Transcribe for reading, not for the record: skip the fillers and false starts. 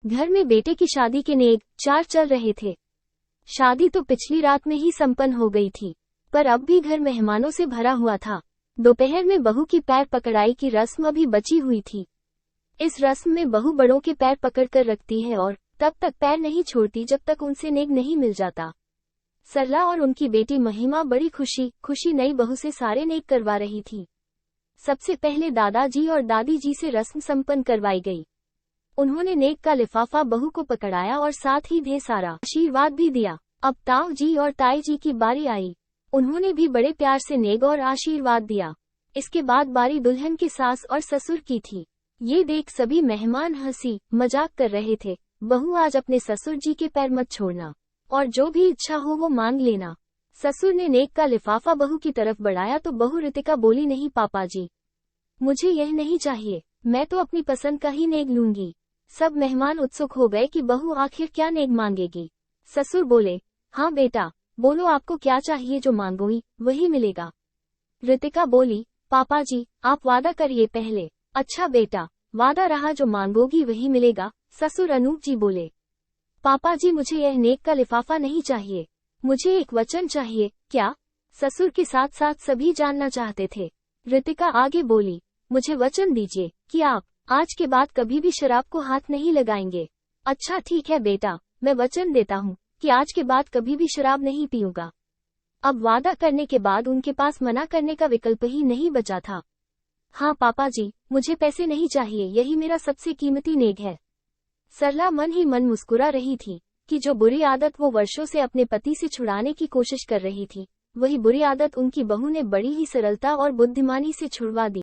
घर में बेटे की शादी के नेग चार चल रहे थे। शादी तो पिछली रात में ही संपन्न हो गई थी, पर अब भी घर मेहमानों से भरा हुआ था। दोपहर में बहू की पैर पकड़ाई की रस्म अभी बची हुई थी। इस रस्म में बहू बड़ों के पैर पकड़कर रखती है और तब तक पैर नहीं छोड़ती जब तक उनसे नेग नहीं मिल जाता। सरला और उनकी बेटी महिमा बड़ी खुशी नई बहू से सारे नेग करवा रही थी। सबसे पहले दादाजी और दादी जी से रस्म संपन्न करवाई गई। उन्होंने नेग का लिफाफा बहू को पकड़ाया और साथ ही ढेर सारा आशीर्वाद भी दिया। अब ताऊ जी और ताई जी की बारी आई। उन्होंने भी बड़े प्यार से नेग और आशीर्वाद दिया। इसके बाद बारी दुल्हन की सास और ससुर की थी। ये देख सभी मेहमान हंसी मजाक कर रहे थे। बहू, आज अपने ससुर जी के पैर मत छोड़ना और जो भी इच्छा हो वो मांग लेना। ससुर ने नेग का लिफाफा बहू की तरफ बढ़ाया तो बहू रितिका बोली, नहीं पापा जी, मुझे यह नहीं चाहिए, मैं तो अपनी पसंद का ही नेग लूंगी। सब मेहमान उत्सुक हो गए कि बहू आखिर क्या नेग मांगेगी। ससुर बोले, हाँ बेटा, बोलो आपको क्या चाहिए, जो मांगोगी वही मिलेगा। रितिका बोली, पापा जी आप वादा करिए पहले। अच्छा बेटा, वादा रहा, जो मांगोगी वही मिलेगा। ससुर अनूप जी बोले, पापा जी मुझे यह नेग का लिफाफा नहीं चाहिए, मुझे एक वचन चाहिए। क्या? ससुर के साथ साथ सभी जानना चाहते थे। रितिका आगे बोली, मुझे वचन दीजिए कि आप आज के बाद कभी भी शराब को हाथ नहीं लगाएंगे। अच्छा ठीक है बेटा, मैं वचन देता हूँ कि आज के बाद कभी भी शराब नहीं पीऊंगा। अब वादा करने के बाद उनके पास मना करने का विकल्प ही नहीं बचा था। हाँ पापा जी, मुझे पैसे नहीं चाहिए, यही मेरा सबसे कीमती नेग है। सरला मन ही मन मुस्कुरा रही थी कि जो बुरी आदत वो वर्षों से अपने पति से छुड़ाने की कोशिश कर रही थी, वही बुरी आदत उनकी बहू ने बड़ी ही सरलता और बुद्धिमानी से छुड़वा दी।